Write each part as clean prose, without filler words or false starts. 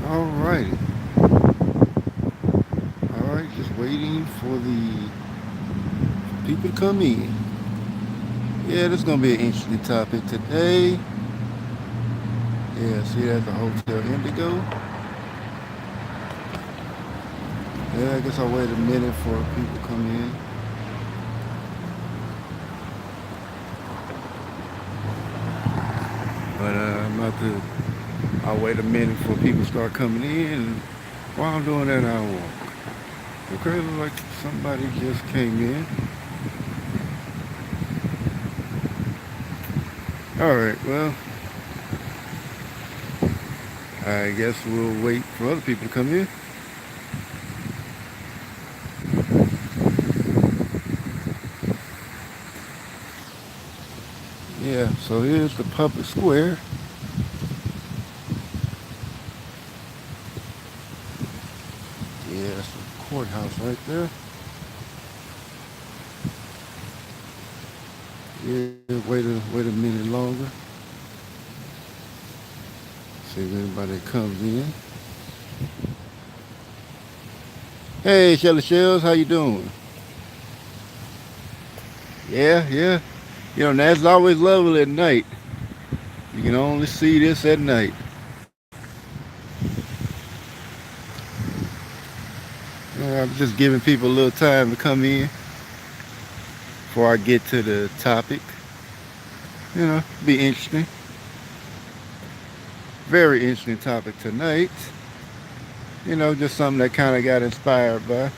Alrighty. Alright, just waiting for the people to come in. Yeah, this is gonna be an interesting topic today. Yeah, see that's the Hotel Indigo. Yeah, I guess I'll wait a minute for people to come in. But I'm about to. I'll wait a minute for people to start coming in. And while I'm doing that, I'll walk. Okay, looks like somebody just came in. All right, well, I guess we'll wait for other people to come in. Yeah, so here's the public square. Yeah, that's the courthouse right there. Yeah, wait a minute longer. See if anybody comes in. Hey, Shelly Shells, how you doing? Yeah, yeah. You know, that's always lovely at night. You can only see this at night. I'm just giving people a little time to come in before I get to the topic. You know, be interesting. Very interesting topic tonight. You know, just something that kind of got inspired by.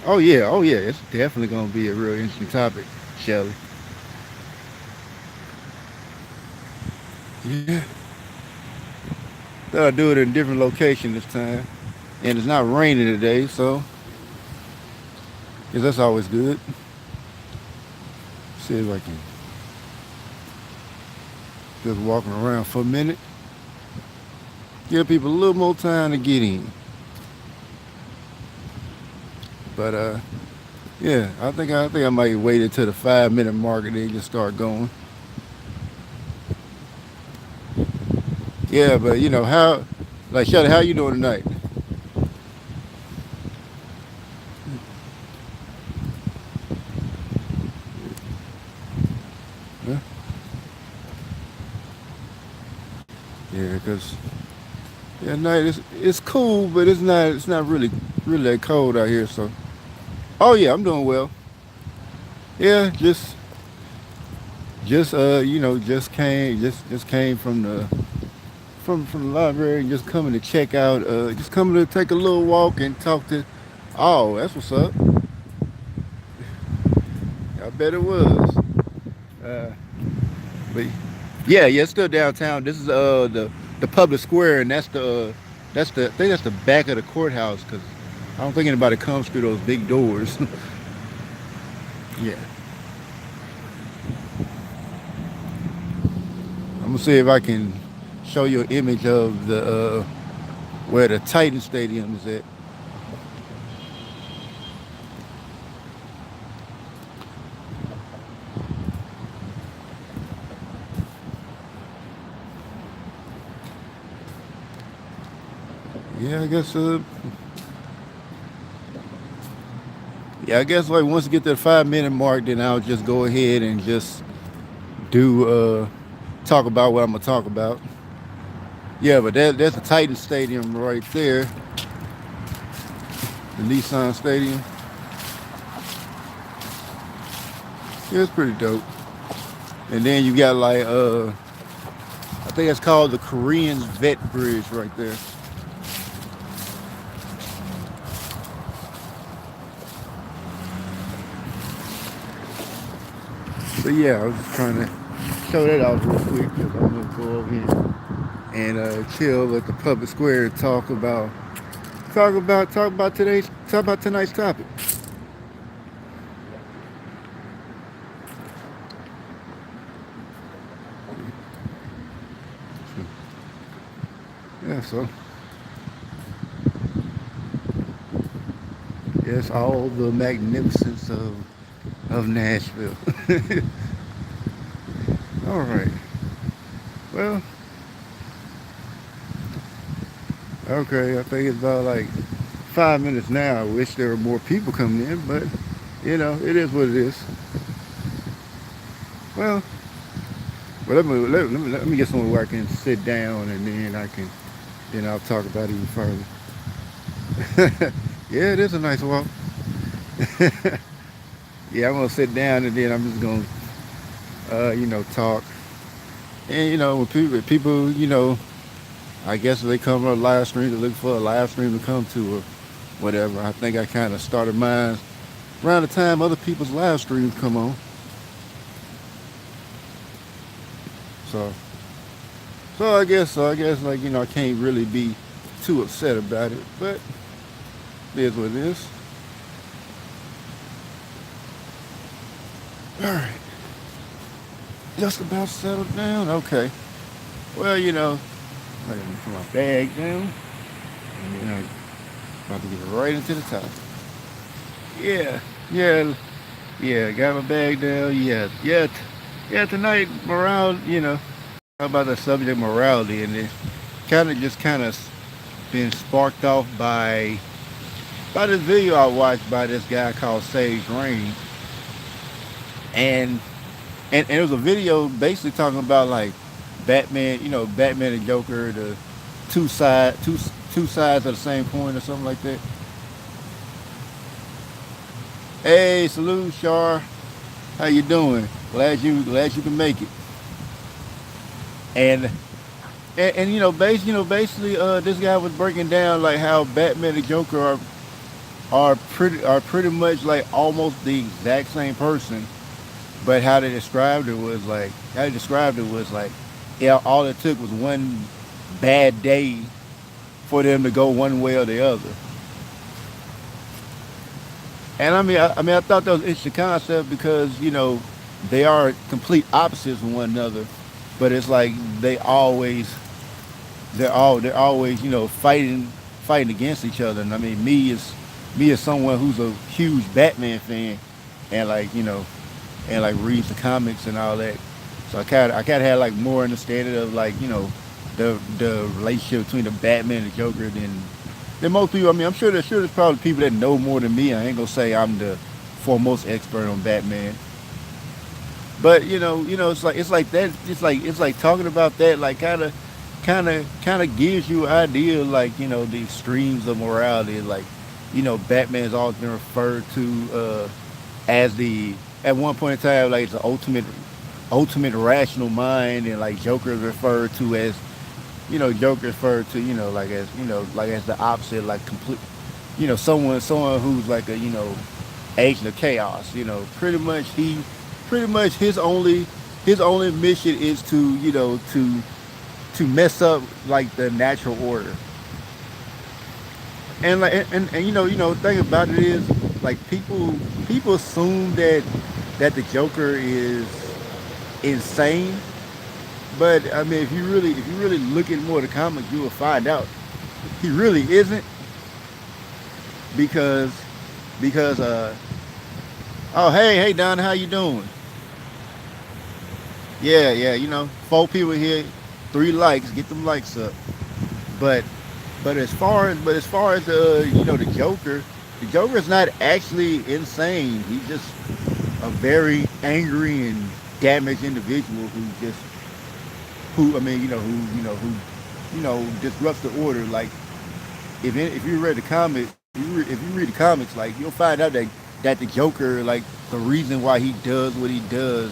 Oh yeah, it's definitely gonna be a real interesting topic, Shelly. Yeah, thought I'd do it in a different location this time, and it's not raining today, so yes, that's always good. See if I can just walking around for a minute, give people a little more time to get in. But yeah, I think I might wait until the 5 minute mark and then just start going. Yeah, but you know how, like Shelly, how you doing tonight? Huh? Yeah, cause yeah, night it's cool, but it's not really that cold out here. So, oh yeah, I'm doing well. Yeah, just you know just came from the library and just coming to check out just coming to take a little walk and talk to. Oh, that's what's up. I bet it was. Uh, but yeah, it's still downtown. This is the public square, and that's the I think that's the back of the courthouse because I don't think anybody comes through those big doors. Yeah, I'm gonna see if I can show you an image of the where the Titan Stadium is at. Yeah, I guess yeah, I guess like once you get to the 5 minute mark, then I'll just go ahead and just do talk about what I'm gonna talk about. Yeah, but that's the Titan Stadium right there, the Nissan Stadium. Yeah, it's pretty dope. And then you got like I think it's called the Korean Vet Bridge right there. So yeah, I was just trying to show that off real quick because I'm gonna go over here and chill at the public square and talk about tonight's topic. Yeah, so yes, all the magnificence of Nashville. All right. Well, Okay, I think it's about like 5 minutes now. I wish there were more people coming in, but it is what it is. Well, let me get somewhere where I can sit down, and then I'll talk about it even further. Yeah, it is a nice walk. Yeah, I'm gonna sit down, and then I'm just gonna talk. And when people, I guess if they come on a live stream, to look for a live stream to come to or whatever. I think I kind of started mine around the time other people's live streams come on. So, so I guess like I can't really be too upset about it, but it is what it is. All right, just about settled down. Okay. Well, let me put my bag down. And I'm about to get right into the top. Yeah, yeah, yeah. Got my bag down. Yeah, yeah, yeah. Tonight, morale. About the subject of morality, and it kind of been sparked off by this video I watched by this guy called Sage Rain, and and it was a video basically talking about like Batman, Batman and Joker, the two sides of the same coin or something like that. Hey, salute, Shar. How you doing? Glad you can make it. And basically, this guy was breaking down like how Batman and Joker are pretty much like almost the exact same person, but how they described it was like, yeah, all it took was one bad day for them to go one way or the other. And I thought that was an interesting concept because they are complete opposites of one another, but it's like they're always fighting against each other. And I mean, me as someone who's a huge Batman fan, and like reads the comics and all that. So I kind of had like more understanding of like the relationship between the Batman and the Joker than most people. I mean, I'm sure there's probably people that know more than me. I ain't gonna say I'm the foremost expert on Batman, but it's like that. It's like talking about that, like kind of gives you an idea, like the extremes of morality. Like Batman's always been referred to as the at one point in time like the ultimate rational mind, and like Joker is referred to as Joker referred to like as the opposite, like complete, someone who's like a agent of chaos. Pretty much his only mission is to mess up like the natural order. And like the thing about it is like people assume that the Joker is insane, but I mean if you really look at more of the comics, you will find out he really isn't, because because oh, hey Don, how you doing? Yeah, yeah, 4 people here, 3 likes, get them likes up. But but as far as the Joker is not actually insane. He's just a very angry and damaged individual who I mean who disrupts the order. Like if you read the comic, if you read the comics, like you'll find out that the Joker, like the reason why he does what he does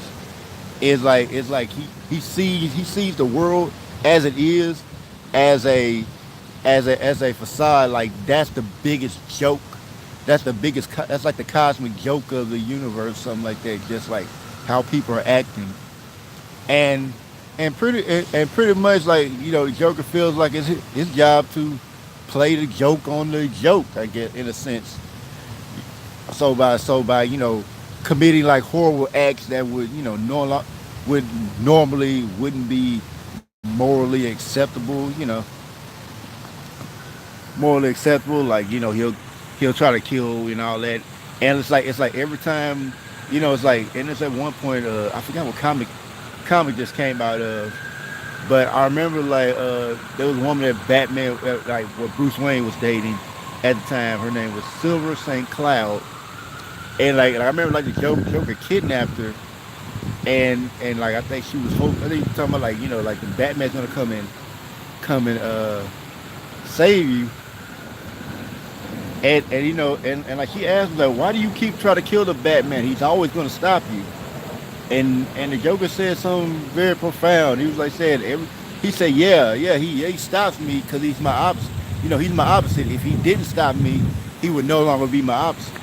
is like he sees the world as it is, as a facade. Like that's the biggest joke. That's like the cosmic joke of the universe, something like that. Just like how people are acting, and and pretty much like the Joker feels like it's his job to play the joke on the joke. I guess in a sense. So by committing like horrible acts that would normally wouldn't be morally acceptable. Like he'll try to kill and all that. And it's like every time, it's like, and it's at one point, I forgot what comic just came out of, But I remember like there was a woman that Batman like what Bruce Wayne was dating at the time. Her name was Silver St. Cloud, and like I remember like the Joker kidnapped her, and like I think she was hoping. I think he was talking about like like the Batman's gonna come and save you, and and like she asked like why do you keep trying to kill the Batman? He's always gonna stop you. And the Joker said something very profound. He was like said he said he stops me because he's my opposite. He's my opposite. If he didn't stop me, he would no longer be my opposite.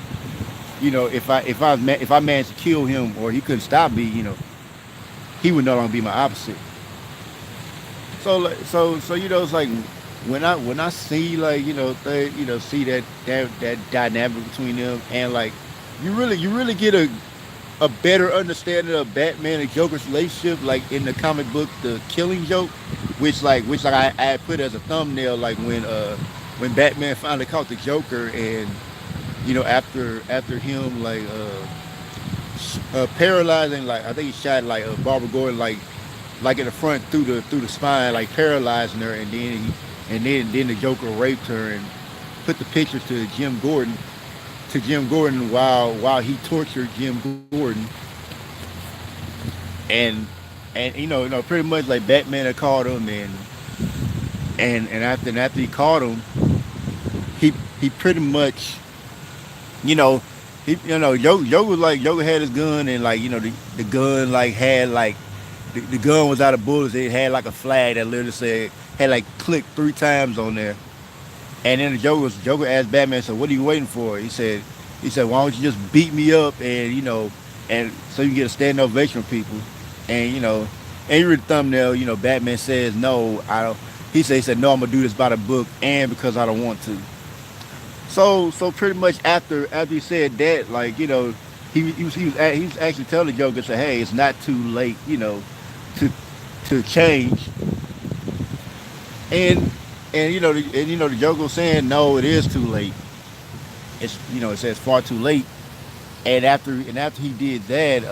If I managed to kill him or he couldn't stop me, he would no longer be my opposite. So it's like when I see like see that dynamic between them and like you really get a better understanding of Batman and Joker's relationship, like in the comic book, The Killing Joke, which I had put as a thumbnail, like when Batman finally caught the Joker, and after him like paralyzing, like I think he shot like Barbara Gordon like in the front through the spine, like paralyzing her, and then the Joker raped her and put the pictures to Jim Gordon while he tortured Jim Gordon, and pretty much like Batman had caught him, and after he caught him, he pretty much you know Joker was like Joker had his gun, and like the gun like had like the gun was out of bullets. It had like a flag that literally said had like clicked 3 times on there. And then the Joker asked Batman, "So what are you waiting for?" He said, "Why don't you just beat me up and and so you can get a standing ovation from people." And and you read the thumbnail. Batman says, "No, I don't." He said, "No, I'm gonna do this by the book and because I don't want to." So pretty much after he said that, like he was actually telling the Joker, say, "Hey, it's not too late, to change." And the Joker was saying, "No, it is too late. It says far too late." And after he did that,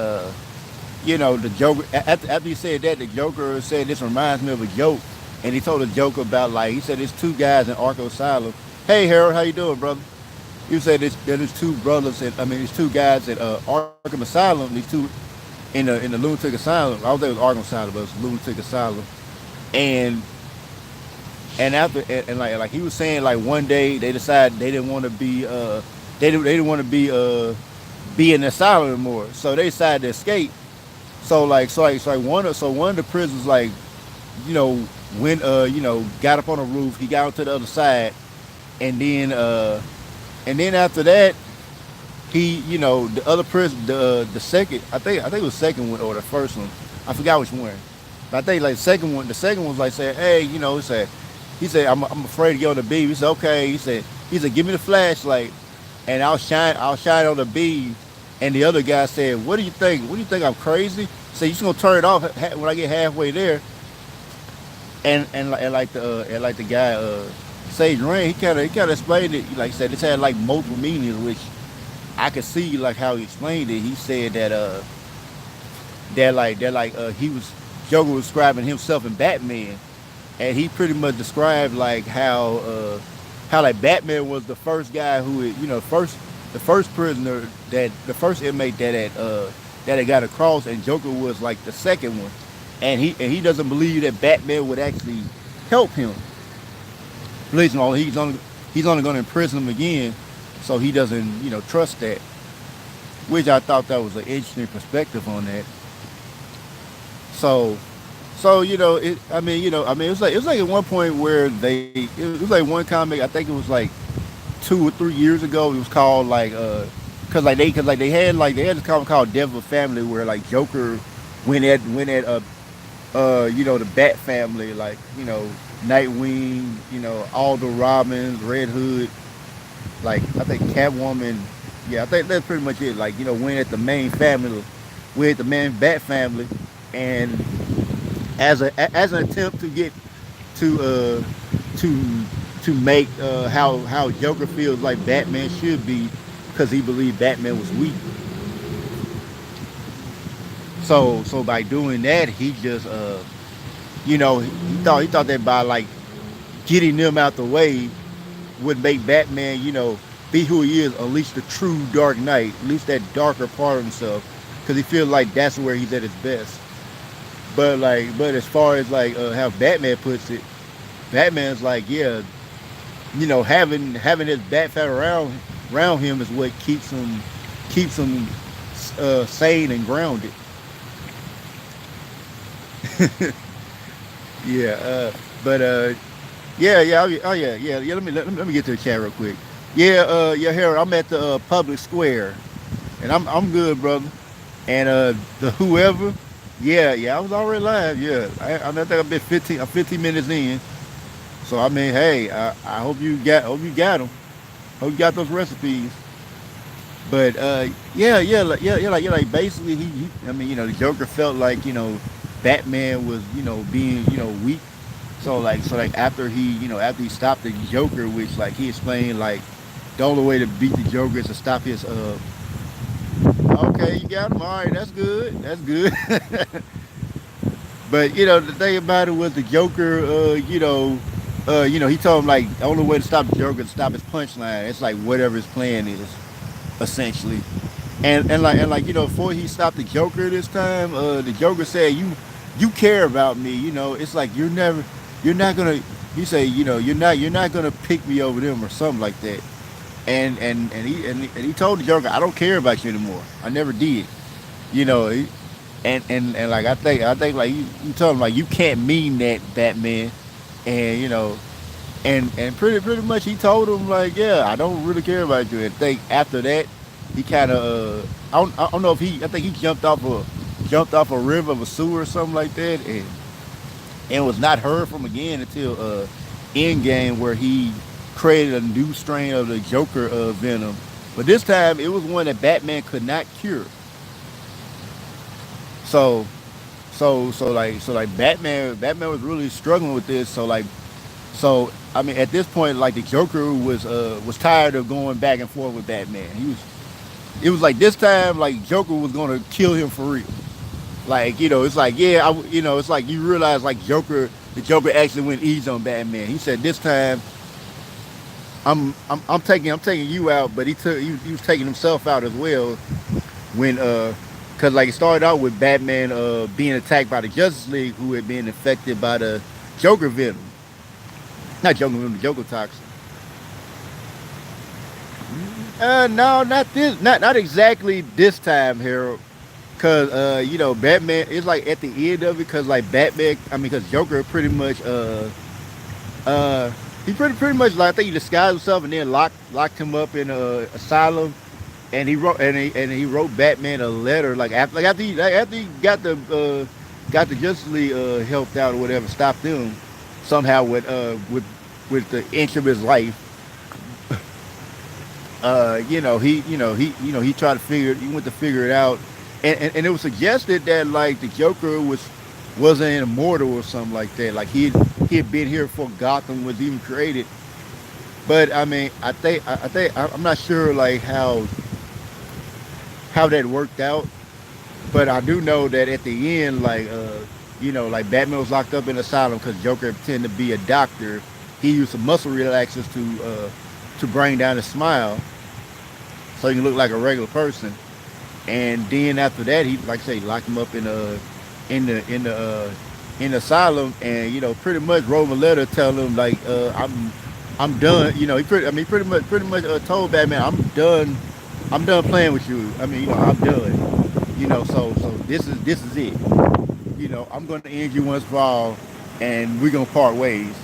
the Joker after he said that, the Joker said, "This reminds me of a joke," and he told the Joker about like he said, "There's 2 guys in Arkham Asylum." Hey Harold, how you doing, brother? You said there's 2 brothers, and I mean there's 2 guys at Arkham Asylum. These 2 in the lunatic asylum. I was there with Arkham Asylum, but it was lunatic asylum, and and like he was saying, like one day they decided they didn't want to they didn't want to be in the asylum anymore, so they decided to escape. So one of the prisoners like you know got up on the roof. He got onto the other side, and then after that the other prison, the second, I think it was the second one or the first one, I forgot which one. But I think like the second one was like saying, "Hey, he said I'm afraid to get on the beam." He said, "Okay." He said, "Give me the flashlight, and I'll shine on the beam." And the other guy said, "What do you think? What do you think? I'm crazy?" So you just gonna turn it off when I get halfway there. And like the guy Sage Rain, he kind of explained it. Like he said, this had like multiple meanings, which I could see like how he explained it. He said that he was Joker was describing himself in Batman, and he pretty much described like how like Batman was the first guy who the first prisoner, that the first inmate that had got across, and Joker was like the second one, and he doesn't believe that Batman would actually help him. He's only going to imprison him again, so he doesn't trust that. Which I thought that was an interesting perspective on that. So it was like at one point where it was like one comic. I think it was like 2 or 3 years ago. It was called like because they had this comic called Death of a Family, where like Joker went at the Bat family, like Nightwing, all the Robins, Red Hood, like I think Catwoman. Yeah, I think that's pretty much it. Like went at the main family, went at the main Bat family, and as an attempt to get to to make how Joker feels like Batman should be, because he believed Batman was weak. So by doing that, he just he thought that by like getting them out the way would make Batman, be who he is, unleash the true Dark Knight, at least that darker part of himself, because he feels like that's where he's at his best. But as far as like how Batman puts it, Batman's like, yeah, having his bat fat around him is what keeps him sane and grounded. Yeah, but oh yeah. Let me get to the chat real quick. Yeah, Harold, I'm at the public square, and I'm good, brother. And the whoever, yeah, I was already live. Yeah, I think I've been 15 minutes in. So I mean, hey, I hope you got them. Hope you got those recipes. But like basically I mean, the Joker felt like Batman was being weak. So like after he stopped the Joker, which like he explained like the only way to beat the Joker is to stop his. Okay, you got him. All right, that's good. That's good. But the thing about it was the Joker. He told him like the only way to stop the Joker is to stop his punchline. It's like whatever his plan is, essentially. And like before he stopped the Joker this time, the Joker said, you care about me. It's like you're not gonna. He said, you're not gonna pick me over them or something like that. And he told the Joker, I don't care about you anymore. I never did. You know, and like I think like you told him like you can't mean that, Batman. And pretty much he told him like, yeah, I don't really care about you. And think after that he kind of I don't know if I think he jumped off a river of a sewer or something like that, and was not heard from again until Endgame, where he created a new strain of the Joker venom. But this time it was one that Batman could not cure. So so like Batman was really struggling with this. So I mean at this point like the Joker was tired of going back and forth with Batman. It was like this time like Joker was gonna kill him for real. Like it's like yeah, it's like you realize like the Joker actually went easy on Batman. He said this time I'm taking you out, but he was taking himself out as well when cause like it started out with Batman being attacked by the Justice League, who had been infected by the Joker venom, not Joker venom, the Joker toxin. No, not this, not exactly this time, Harold. Cause Batman. It's like at the end of it, cause like Batman. I mean, cause Joker pretty much uh he pretty much like I think he disguised himself and then locked him up in a asylum, and he wrote Batman a letter like after he got the Justice League helped out or whatever, stopped them somehow with the inch of his life. He tried to he went to figure it out, and it was suggested that like the Joker wasn't immortal or something like that. Like he had been here before Gotham was even created. But I mean, I'm not sure like how that worked out. But I do know that at the end, like like Batman was locked up in an asylum because Joker pretended to be a doctor. He used some muscle relaxers to bring down his smile, so he can look like a regular person. And then after that, he like I say locked him up in the asylum, and pretty much wrote him a letter telling him like I'm done. He pretty much told Batman I'm done playing with you. I mean I'm done. So this is it. I'm gonna end you once for all, and we're gonna part ways.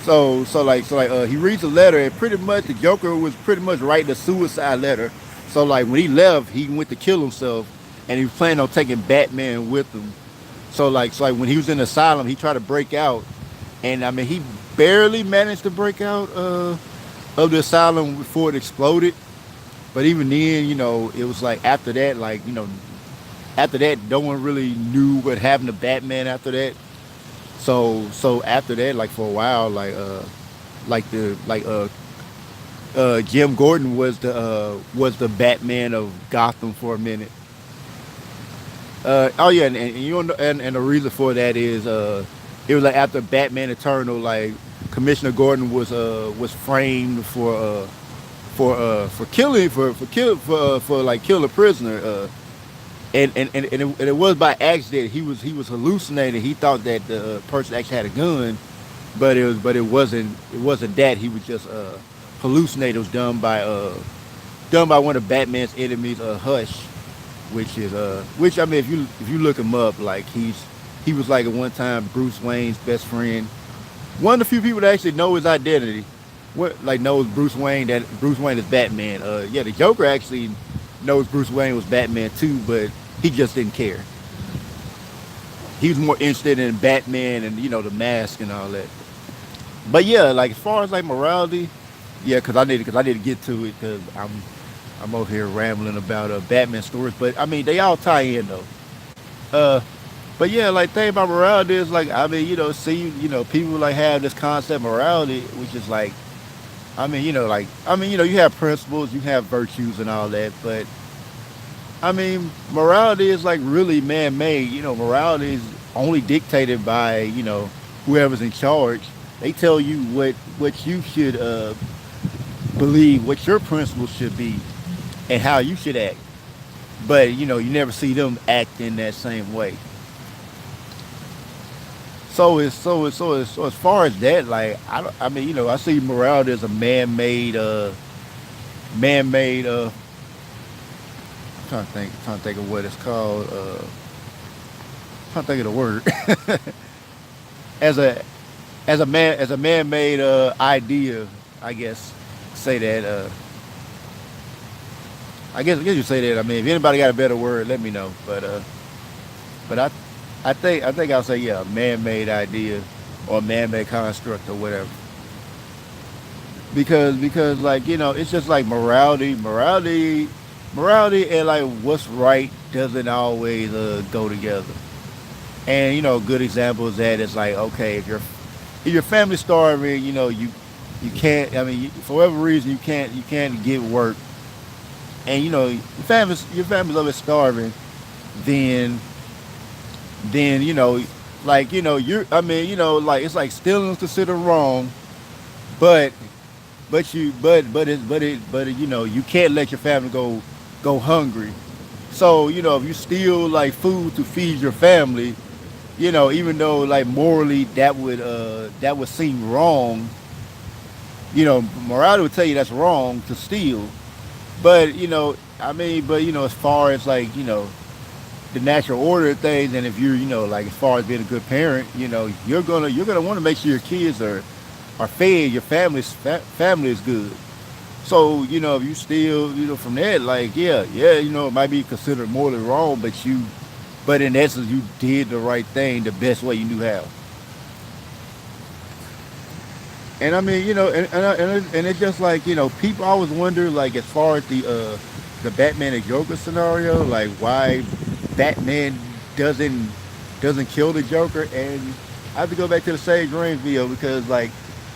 He reads the letter, and pretty much the Joker was pretty much writing a suicide letter. So like when he left, he went to kill himself, and he was planning on taking Batman with him. So like when he was in the asylum, he tried to break out, and I mean he barely managed to break out of the asylum before it exploded. But even then, it was like after that, no one really knew what happened to Batman after that. So after that, like for a while, Jim Gordon was the Batman of Gotham for a minute. Oh yeah, and the reason for that is it was like after Batman Eternal, like Commissioner Gordon was framed for killing for like kill a prisoner. And it was by accident. He was hallucinating. He thought that the person actually had a gun, but it wasn't that. He was just hallucinated. It was done by one of Batman's enemies, Hush, which I mean, if you look him up, like he was like at one time Bruce Wayne's best friend, one of the few people that actually know his identity. What like knows Bruce Wayne, that Bruce Wayne is Batman. Yeah, the Joker actually knows Bruce Wayne was Batman too, but he just didn't care. He was more interested in Batman and the mask and all that. But yeah, like as far as like morality, yeah, because I need to get to it because I'm over here rambling about Batman stories, but I mean they all tie in though. Uh, but yeah, like thing about morality is like I mean see people like have this concept of morality, which is like I mean like I mean you have principles, you have virtues and all that, but I mean morality is like really man-made. Morality is only dictated by whoever's in charge. They tell you what you should believe, what your principles should be, and how you should act. But you never see them act in that same way. So as far as that, like I mean I see morality as a man-made. Trying to think of what it's called. Trying to think of the word. as a as a man-made idea, I guess. Say that. I guess you say that. I mean, if anybody got a better word, let me know. But I think I'll say yeah, a man-made idea or a man-made construct or whatever. Because like it's just like morality and like what's right doesn't always go together. And a good example is that it's like okay, if your family's starving, you can't. I mean, for whatever reason, you can't get work, and your family's always starving, then then like you're. I mean, like it's like stealing is considered wrong, but but you can't let your family go hungry. So if you steal like food to feed your family, even though like morally that would seem wrong, morality would tell you that's wrong to steal. But I mean, but as far as like the natural order of things, and if you're like as far as being a good parent, you're gonna want to make sure your kids are fed, your family is good. So if you steal from that, like yeah, it might be considered morally wrong, but in essence you did the right thing the best way you knew how. And I mean, and it's just like people always wonder, like as far as the Batman and Joker scenario, like why Batman doesn't doesn't kill the Joker, and I have to go back to the Sage Range video because like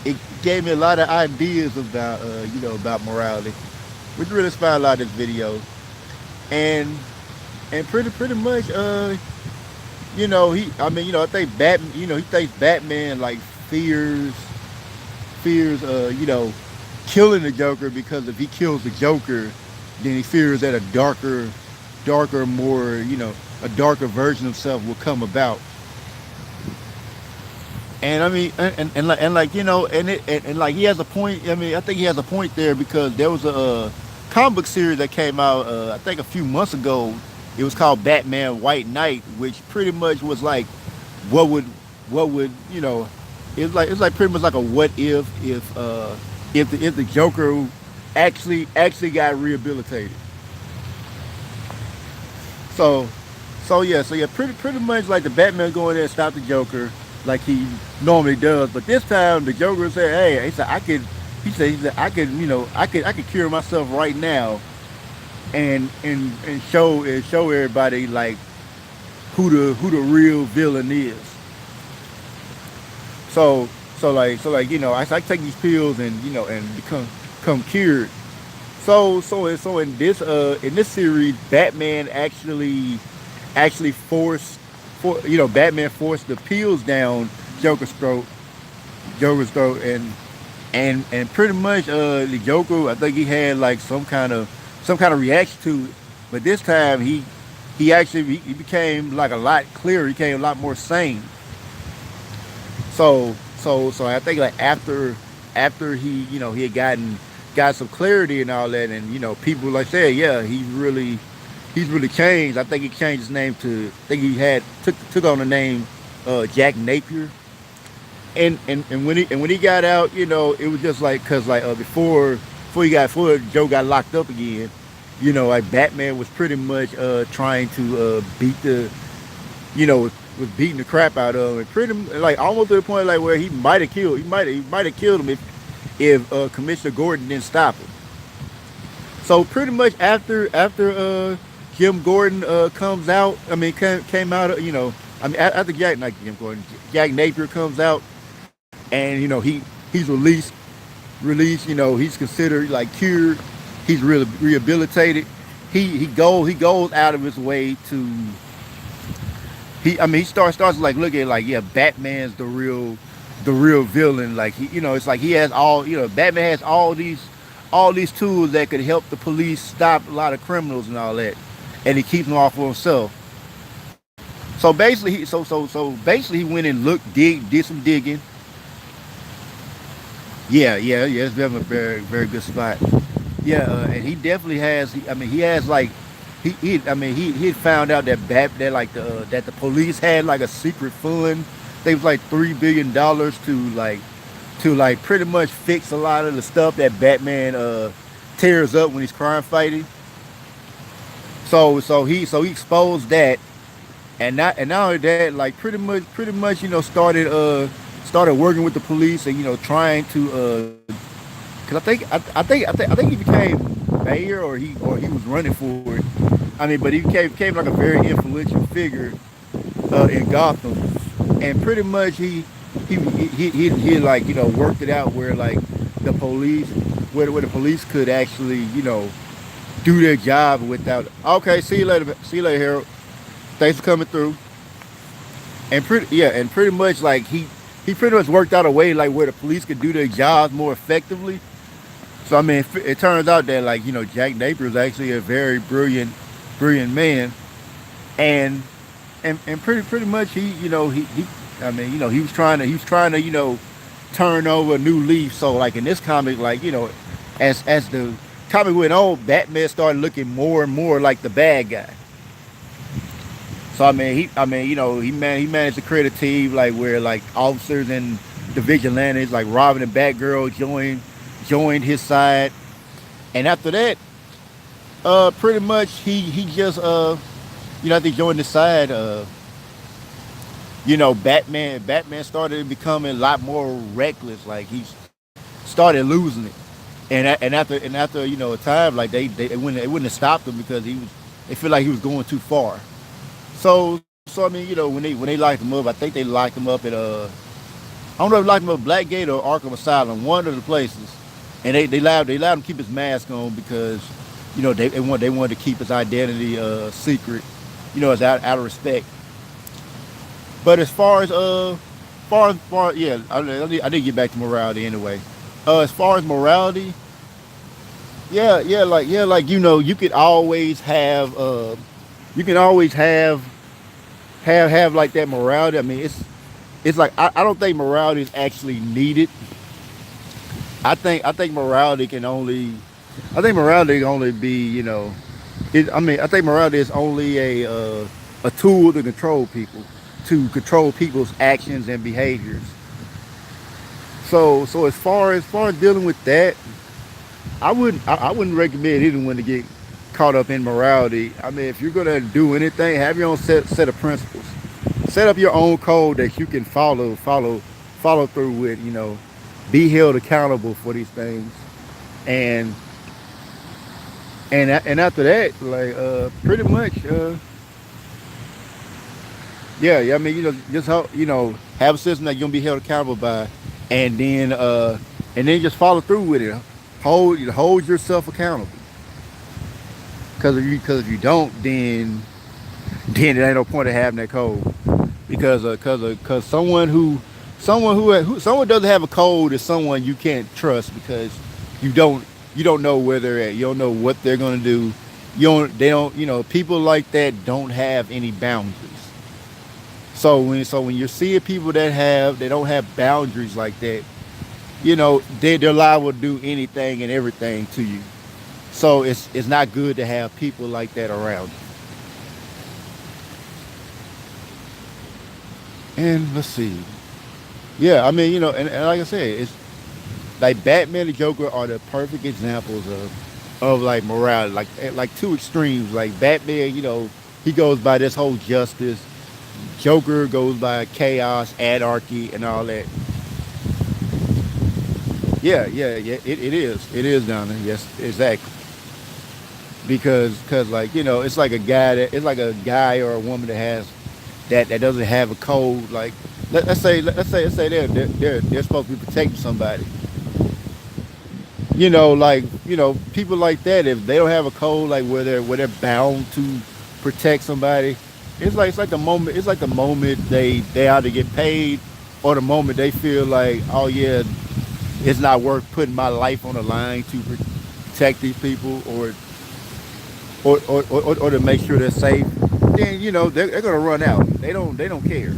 it gave me a lot of ideas about about morality, which really inspired a lot of this video, and pretty much he I mean I think Batman he thinks Batman like fears killing the Joker because if he kills the Joker, then he fears that a darker, more a darker version of himself will come about. And I mean, like and like he has a point. I mean, I think he has a point there because there was a comic book series that came out, I think a few months ago. It was called Batman White Knight, which pretty much was like, what would it's like pretty much like a what if the Joker actually got rehabilitated. So so yeah, pretty much like the Batman going there and stop the Joker like he normally does, but this time the Joker said, "Hey," he said I could I could cure myself right now and show everybody like who the real villain is. So like I take these pills and and become cured. So in this series, Batman actually forced Batman forced the pills down Joker's throat, and pretty much the Joker, I think he had like some kind of reaction to it, but this time he actually he became like a lot clearer. He became a lot more sane. So I think like after he he had got some clarity and all that, and people like said, yeah, he's really changed. I think he changed his name to, I think he had took on the name Jack Napier. And when he got out, it was just like, cause like before Joe got locked up again, like Batman was pretty much trying to beat the was beating the crap out of him, and pretty like almost to the point like where he might have killed him if Commissioner Gordon didn't stop him. So pretty much after Jim Gordon comes out, I mean came out, I mean after Jack, not Jim Gordon, Jack Napier comes out, and he's released, he's considered like cured, he's really rehabilitated. He goes out of his way to, he starts like looking like, yeah, Batman's the real villain. Like it's like he has all, Batman has all these tools that could help the police stop a lot of criminals and all that, and he keeps them off for himself. So basically, he went and did some digging. Yeah, it's definitely a very, very good spot. Yeah, and he definitely has. I mean, he has like, I mean, he had found out that like that the police had like a secret fund. They was like $3 billion to like pretty much fix a lot of the stuff that Batman tears up when he's crime fighting. So he exposed that, and not only that, like pretty much started working with the police, and trying to because I think he became mayor, or he was running for it. I mean, but he became like a very influential figure in Gotham, and pretty much he like worked it out where like the police where the police could actually do their job without. Okay, see you later, Harold. Thanks for coming through. And pretty much like he pretty much worked out a way like where the police could do their jobs more effectively. So I mean, it turns out that like Jack Napier is actually a very brilliant man, and and pretty much he I mean he was trying to turn over a new leaf. So like in this comic, like as the comic went on, Batman started looking more and more like the bad guy. So he managed to create a team like where like officers and the vigilantes like Robin and Batgirl joined his side, and after that, pretty much he just after he joined his side, Batman started becoming a lot more reckless. Like he started losing it, and after a time like they wouldn't have stopped him because they feel like he was going too far. So I mean, when they locked him up, I think they locked him up at I don't know if they locked him up at Blackgate or Arkham Asylum, one of the places. And they allowed him to keep his mask on because they wanted to keep his identity secret, as out of respect. But as far as yeah, I did get back to morality anyway. As far as morality, like you can always have like that morality. I mean, it's like I don't think morality is actually needed. I think morality can only be I think morality is only a tool to control people's actions and behaviors. So as far as dealing with that, I wouldn't recommend anyone to get caught up in morality. I mean, if you're gonna do anything, have your own set of principles. Set up your own code that you can follow through with. Be held accountable for these things, and and after that, like pretty much, yeah. I mean, just how have a system that you're gonna be held accountable by, and then just follow through with it. Hold yourself accountable. Because if you don't, then it ain't no point of having that code. Because someone doesn't have a code is someone you can't trust because you don't you don't know where they're at. You don't know what they're gonna do. They don't people like that don't have any boundaries. So when you're seeing people they don't have boundaries like that, they're liable to do anything and everything to you. So it's not good to have people like that around you. And let's see. Yeah, I mean, and like I said, it's like Batman and Joker are the perfect examples of like morality, like two extremes. Like Batman, he goes by this whole justice. Joker goes by chaos, anarchy, and all that. Yeah, yeah, yeah. It is. It is down there. Yes, exactly. Because like it's like a guy or a woman that has that doesn't have a code. Like let's say they're supposed to be protecting somebody. People like that, if they don't have a code, like where they're bound to protect somebody, it's like the moment they either get paid, or the moment they feel like, oh yeah, it's not worth putting my life on the line to protect these people, or to make sure they're safe. Then they're gonna run out. They don't care.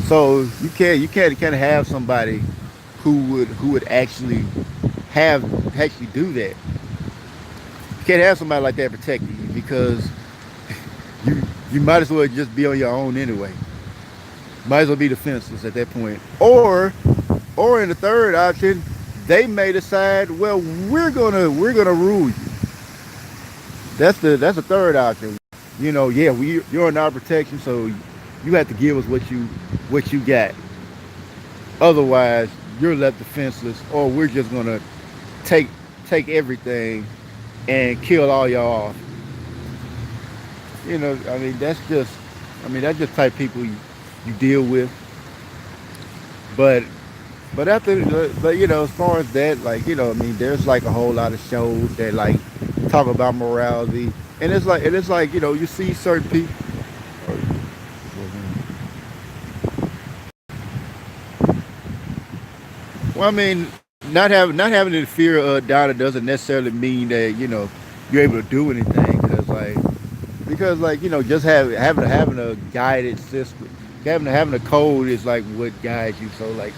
So you can't kind of have somebody who would actually do that. You can't have somebody like that protecting you, because you you might as well just be on your own anyway. Might as well be defenseless at that point. Or in the third option, they may decide, well, we're gonna rule you. That's the third option. Yeah, you're in our protection, so you have to give us what you got. Otherwise, you're left defenseless, or we're just gonna take take everything and kill all y'all off. I mean, that's just type of people you deal with. But as far as that, like, I mean, there's like a whole lot of shows that like talk about morality, and it's like you see certain people. Well, I mean, not having the fear of Donna doesn't necessarily mean that you're able to do anything, because just having a guided system, having a code is like what guides you. So like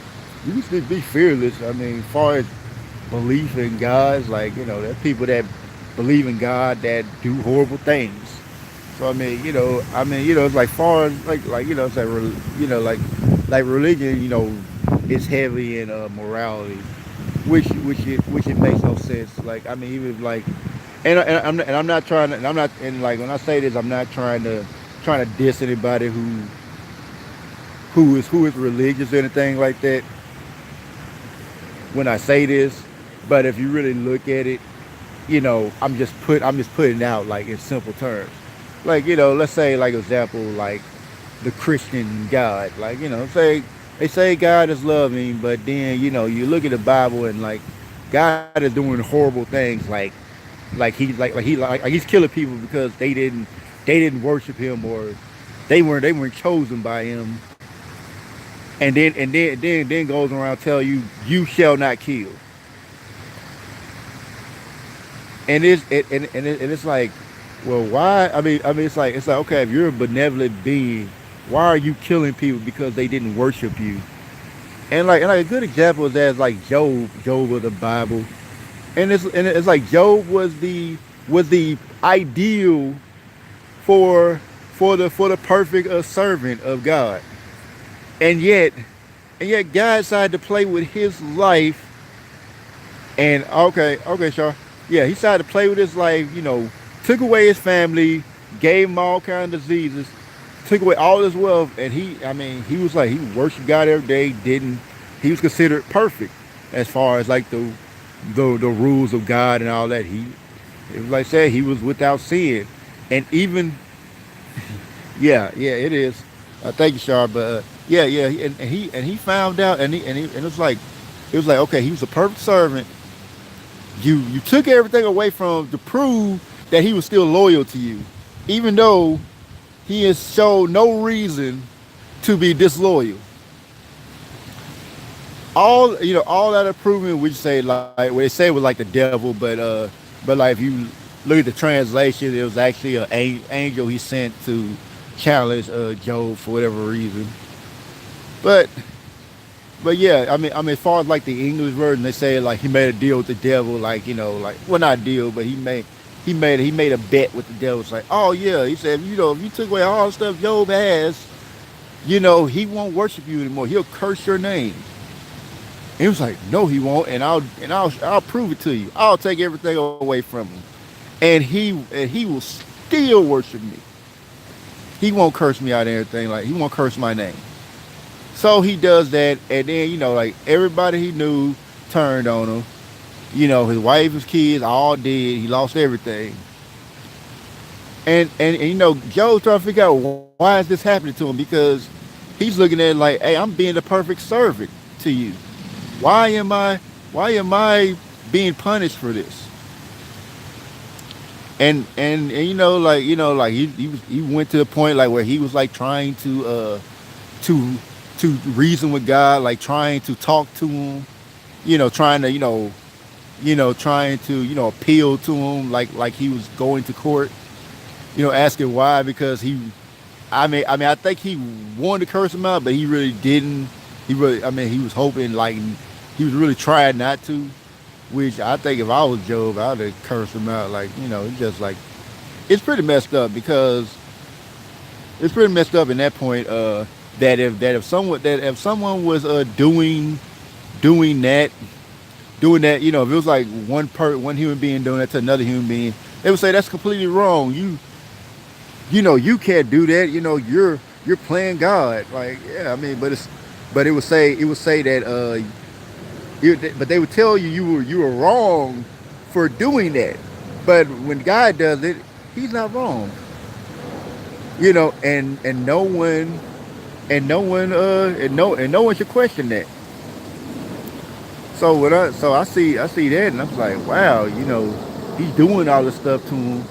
you can still be fearless. I mean, as far as belief in God, like there's people that believe in God that do horrible things. So it's like far as it's like like religion, is heavy in morality, which it makes no sense. Like, I mean, even like, and I'm not trying to, and I'm not, and like when I say this, I'm not trying to diss anybody who is religious or anything like that when I say this. But if you really look at it, I'm just putting it out like in simple terms. Like, let's say, like, example, like the Christian God. Like, say they say God is loving, but then you look at the Bible and like God is doing horrible things, like he's killing people because they didn't worship him, or they weren't chosen by him, and then goes around tell you shall not kill. And it's like, well, why? I mean, it's like, okay, if you're a benevolent being, why are you killing people because they didn't worship you? And like a good example is that, like, Job of the Bible, and it's like Job was the ideal for for the perfect servant of God, and yet God decided to play with his life. And okay, sure. Yeah, he decided to play with his life, took away his family, gave him all kinds of diseases, took away all his wealth, and he was like, he worshiped God every day, didn't, he was considered perfect as far as like the rules of God and all that. It was like I said, he was without sin. And even, yeah, it is. Thank you, Shar. But yeah, and he found out, and it was like, okay, he was a perfect servant. You took everything away from him to prove that he was still loyal to you, even though he has shown no reason to be disloyal. All that improvement we say like well, they say it was like the devil, but like if you look at the translation, it was actually an angel he sent to challenge Job for whatever reason. But but yeah, I mean, as far as like the English version, they say like he made a deal with the devil, like like well not a deal, but he made a bet with the devil. It's like, oh yeah, he said, if you took away all the stuff Job has, he won't worship you anymore. He'll curse your name. And he was like, no, he won't, and I'll prove it to you. I'll take everything away from him, and he will still worship me. He won't curse me out of everything. Like he won't curse my name. So he does that, and then like everybody he knew turned on him. His wife, his kids, all dead. He lost everything. And Joe's trying to figure out why is this happening to him because he's looking at it like, hey, I'm being the perfect servant to you. Why am I being punished for this? And like he went to the point like where he was like trying to to reason with God, like trying to talk to him, trying to trying to appeal to him like he was going to court, asking why because I think he wanted to curse him out, but he really didn't. He was hoping like he was really trying not to. Which I think if I was Job, I'd have cursed him out. Like it's just like it's pretty messed up because it's pretty messed up in that point. That if someone was doing doing that, if it was like one human being doing that to another human being, they would say that's completely wrong. You can't do that. You're playing God. Like yeah, but it would say that but they would tell you you were wrong for doing that. But when God does it, He's not wrong. And no one should question that. So I see that and I'm like, wow, he's doing all this stuff to him.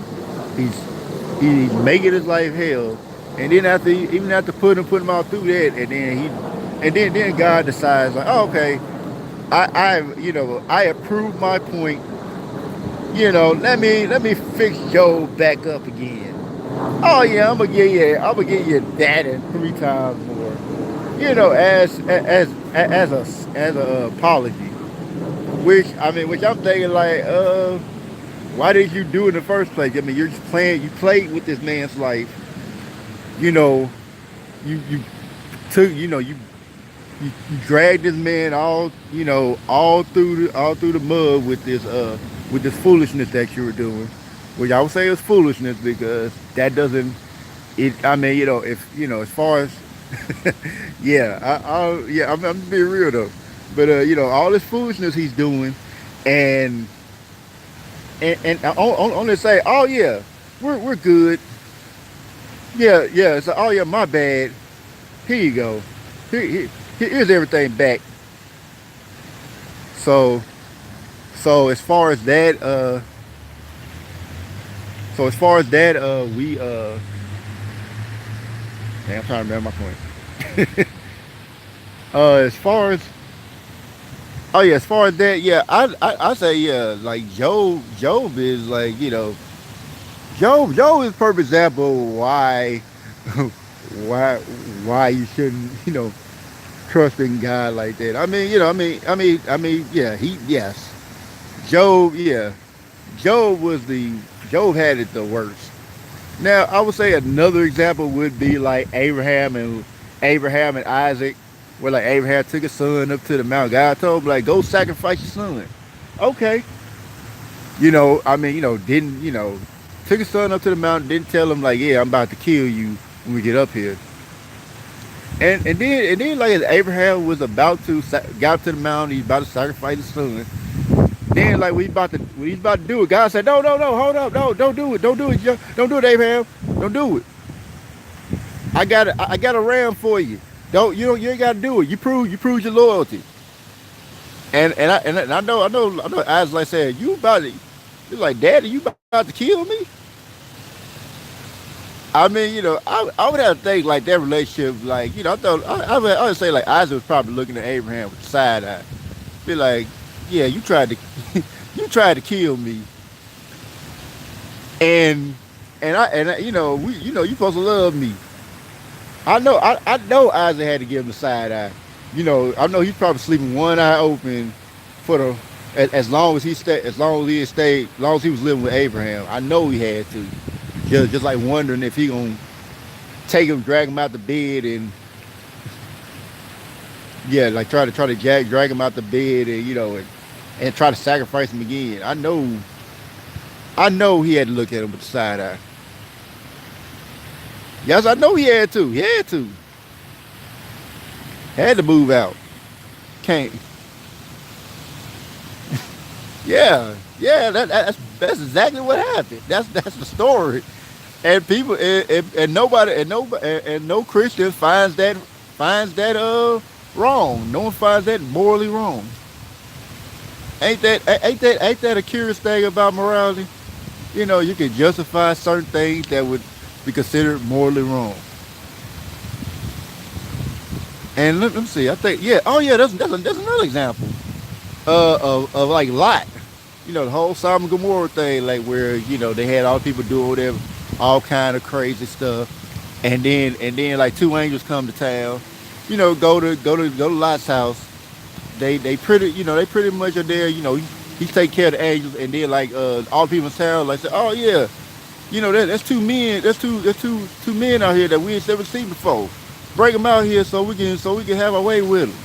He's making his life hell. And then even after putting him all through that, and then God decides like, oh, okay, I approve my point. Let me fix Joe back up again. Oh yeah, I'm gonna give you that and three times more. As a apology. Which I'm thinking like, why did you do it in the first place? You're just playing. You played with this man's life. You know, you took. You dragged this man all through the mud with this foolishness that you were doing, which I would say is foolishness because that doesn't it. If as far as yeah, I'm being real though, but all this foolishness he's doing, and on to say, oh yeah, we're good, yeah, so oh yeah, my bad. Here you go. Here's everything back. So so as far as that, we man, I'm trying to remember my point. As far as oh yeah, as far as that, yeah, I say yeah, like Job is like Job is a perfect example why why why you shouldn't trust in God like that. Yeah, yes, Job, yeah, Job had it the worst. Now I would say another example would be like Abraham and Isaac, where like Abraham took his son up to the mountain. God told him like go sacrifice your son. Okay, didn't took his son up to the mountain, didn't tell him like yeah I'm about to kill you when we get up here. And then like as Abraham was about to got up to the mountain, he's about to sacrifice his son. Then like when he's about to do it, God said, no, no, no, hold up, no, don't do it, don't do it, Abraham, don't do it. I got a ram for you. You ain't gotta do it. You prove your loyalty. And I know Isaac like said, you're like, Daddy, you about to kill me? I mean, I would have to think like that relationship, like, I would say like Isaac was probably looking at Abraham with the side eye, be like, yeah, you tried to, you tried to kill me, and you supposed to love me. I know Isaac had to give him the side eye. I know he's probably sleeping one eye open for the as long as he stayed, as long as he was living with Abraham. I know he had to, just like wondering if he gonna take him, drag him out the bed, and yeah, like try to drag him out the bed, and and try to sacrifice him again. I know he had to look at him with the side eye. Yes, I know he had to. He had to move out. Can't. Yeah. That's exactly what happened. That's the story. And people and nobody and no Christian finds that wrong. No one finds that morally wrong. Ain't that a curious thing about morality? You can justify certain things that would be considered morally wrong. And let me see. I think, yeah. Oh yeah, that's another example of like Lot. The whole Sodom and Gomorrah thing, like where they had all the people doing whatever, all kind of crazy stuff, and then like two angels come to town. Go to Lot's house. They pretty much are there. He's taking care of the angels, and then like all the people in town like say, oh yeah, that's two men. That's two men out here that we ain't never seen before. Bring them out here so we can have our way with them.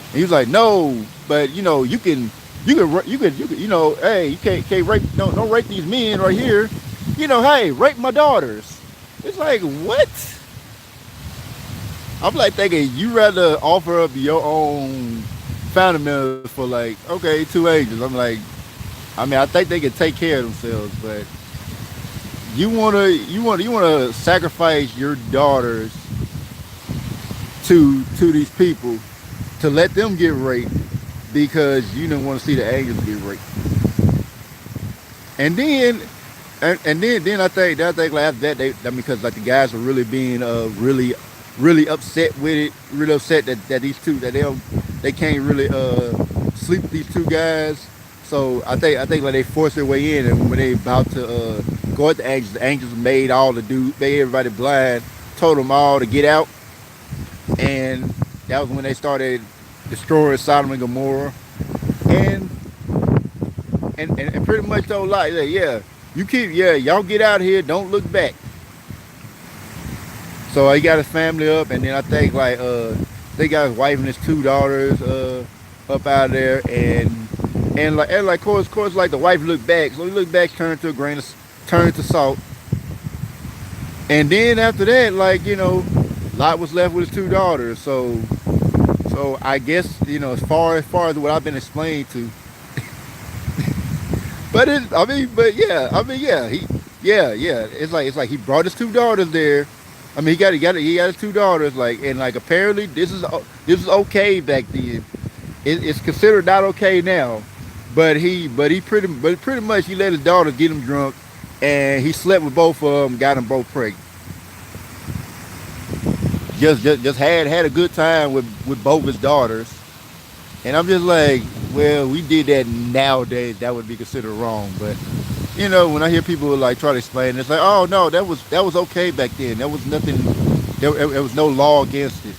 And he was like, no, but you can, hey, you can't rape, don't rape these men right here. Hey, rape my daughters. It's like, what? I'm like thinking you rather offer up your own family members for like, okay, two angels. I'm like, I mean, I think they can take care of themselves, but you wanna sacrifice your daughters to these people to let them get raped because you don't want to see the angels get raped. And then and then I think like after that because like the guys were really being really upset with it, really upset that these two that they can't really sleep with these two guys. So I think like they forced their way in, and when they about to go at the angels made everybody blind, told them all to get out, and that was when they started destroying Sodom and Gomorrah, and and pretty much told like, yeah, y'all get out of here, don't look back. So he got his family up, and then I think like they got his wife and his two daughters up out of there, and like of course like the wife looked back, so he looked back, turned to salt, and then after that, like Lot was left with his two daughters. So I guess as far as what I've been explained to, but yeah, it's like he brought his two daughters there. I mean, he got his two daughters, like, and like apparently this is okay back then. It's considered not okay now, but pretty much he let his daughters get him drunk, and he slept with both of them, got them both pregnant. Just had a good time with both his daughters, and I'm just like, well, we did that nowadays, that would be considered wrong, but when I hear people like try to explain, it's like, oh no, that was okay back then. There was nothing. There was no law against it.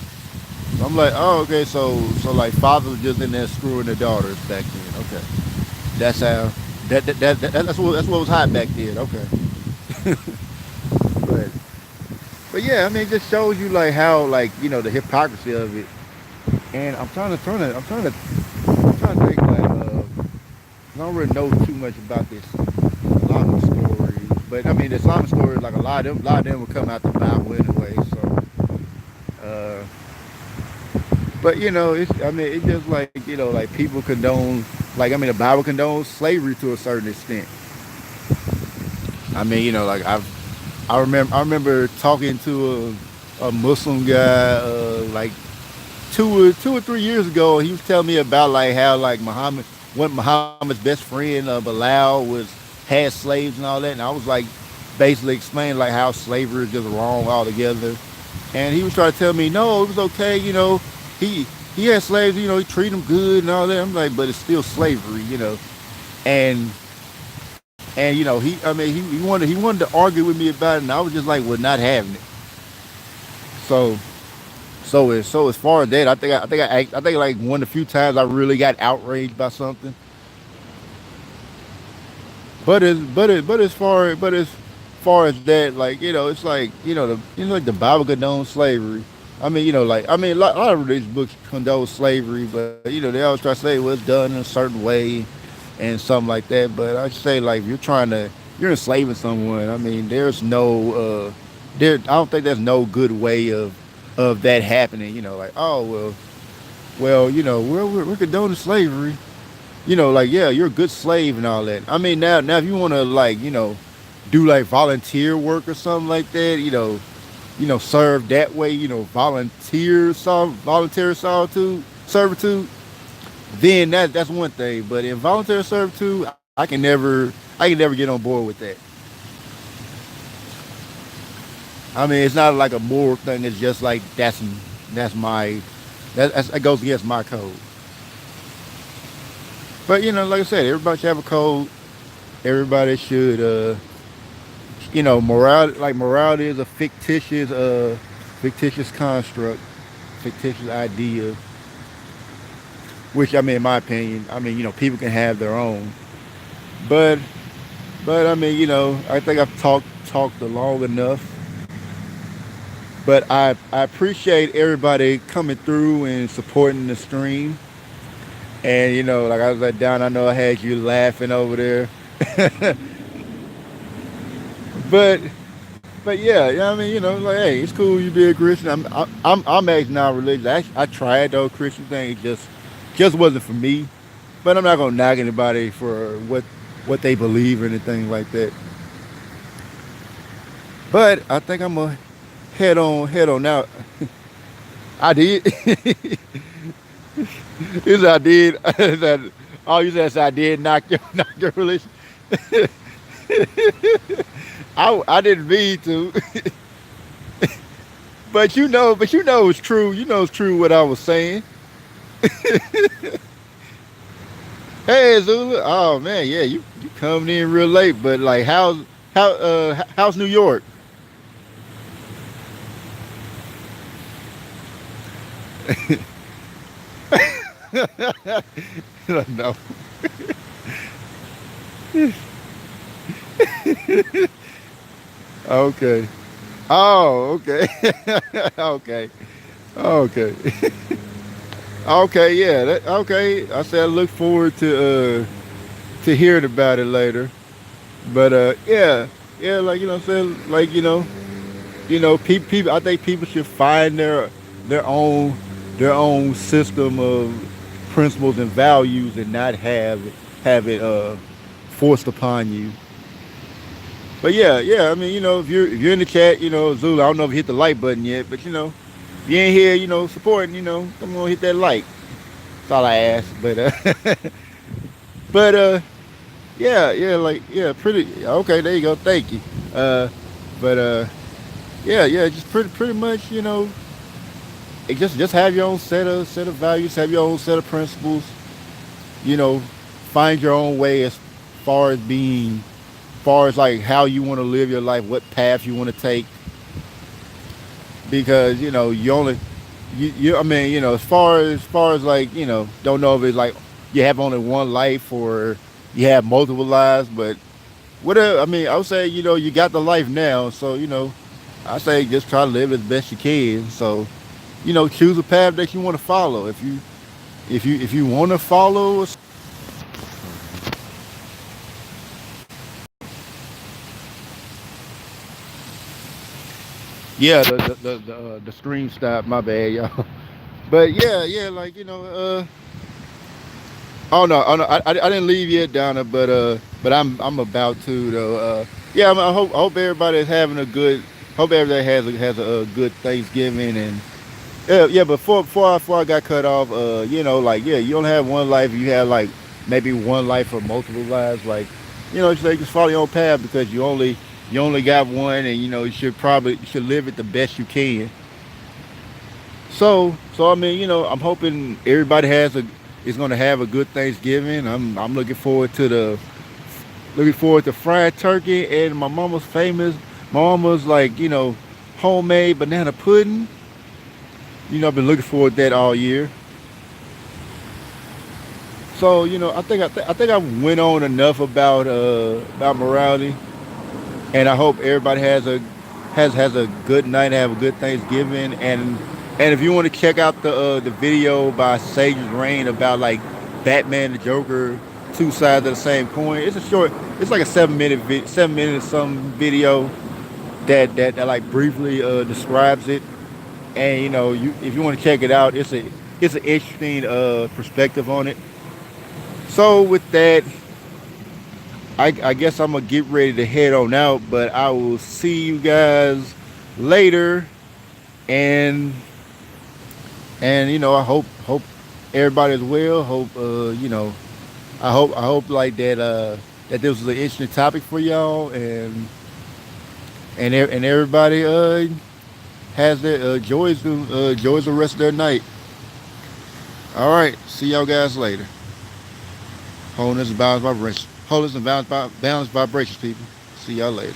So I'm like, oh okay, so like fathers were just in there screwing their daughters back then. Okay, that's how that's what was hot back then. Okay, but but yeah, I mean, it just shows you like how like the hypocrisy of it. And I'm trying to think like I don't really know too much about this Islamic story, but I mean the Islamic story, like a lot of them will come out the Bible anyway. So, uh, but I mean, it's just like like people condone, like I mean, the Bible condones slavery to a certain extent. I mean, like I remember talking to a Muslim guy like 2 or 3 years ago. He was telling me about like how like Muhammad's best friend Bilal had slaves and all that, and I was like, basically explained like how slavery is just wrong altogether. And he was trying to tell me, no, it was okay, he he had slaves, he treated them good and all that. I'm like, but it's still slavery. And he wanted to argue with me about it, and I was just like, well, not having it. So as far as that, I think like one of the few times I really got outraged by something. But as that, like, it's like, like the Bible condones slavery. A lot of religious books condone slavery, but they always try to say, well, it's done in a certain way and something like that. But I say, like, if you're enslaving someone. There's no there. I don't think there's no good way of that happening. Like, oh well, we're condoning slavery. Like, yeah, you're a good slave and all that. Now if you want to, like, do like volunteer work or something like that, serve that way, voluntary servitude, then that's one thing. But in voluntary servitude, I can never get on board with that. It's not like a moral thing. It's just like that's my that goes against my code. But like I said, everybody should have a code. Everybody should, morality is a fictitious construct, fictitious idea. Which, in my opinion, people can have their own. But I think I've talked long enough. But I appreciate everybody coming through and supporting the stream. And like I was like, down, I know I had you laughing over there. but but yeah, like, hey, it's cool you be a Christian. I'm actually not religious. I tried those Christian thing. It just wasn't for me. But I'm not gonna knock anybody for what they believe or anything like that. But I think I'm gonna head on now. I did. Is I did. That all you said is I did knock your religion. I didn't mean to. But it's true. It's true what I was saying. Hey, Zula. Oh man, yeah, you coming in real late, but like, how's New York? No. Okay. Oh, okay. Okay. Okay. Okay, yeah. Okay. I said I look forward to hearing about it later. But yeah, yeah, like, what I'm saying, like, people. I think people should find their own their own system of principles and values, and not have it forced upon you. But yeah, yeah. If you're in the chat, Zula. I don't know if you hit the like button yet, but if you ain't here, supporting, come on, hit that like. That's all I ask. But yeah, yeah, like, yeah, pretty. Okay, there you go. Thank you. But yeah, yeah, just pretty much, just have your own set of values, have your own set of principles. You know, find your own way far as like how you want to live your life, what path you want to take, because you only as far as like, don't know if it's like you have only one life or you have multiple lives. But whatever, I would say, you got the life now, so I say just try to live as best you can. So choose a path that you want to follow. If you want to follow. Yeah, the stream stopped. My bad, y'all. But yeah, yeah, like, oh no, oh no, I didn't leave yet, Donna, but I'm about to though. Yeah, I hope everybody's having a good. Hope everybody has a good Thanksgiving. And yeah, yeah. But before I got cut off, like, yeah, you only have one life. You have like maybe one life or multiple lives. Like, just follow your own path, because You only got one, and you should live it the best you can. So I mean, I'm hoping everybody is going to have a good Thanksgiving. I'm looking forward to fried turkey and my mama's like homemade banana pudding. I've been looking forward to that all year. So I think I went on enough about morality, and I hope everybody has a good night, have a good Thanksgiving, and if you want to check out the video by Sage's Reign about like Batman and the Joker, two sides of the same coin. It's like a 7 minute some video that like briefly describes it, and you if you want to check it out, it's an interesting perspective on it. So with that, I guess I'm gonna get ready to head on out, but I will see you guys later, and I hope everybody's well. Hope I hope like that this was an interesting topic for y'all, and everybody has their joys the rest of their night. All right, see y'all guys later. Wholeness and balance vibrations. Wholeness and balance vibrations, people. See y'all later.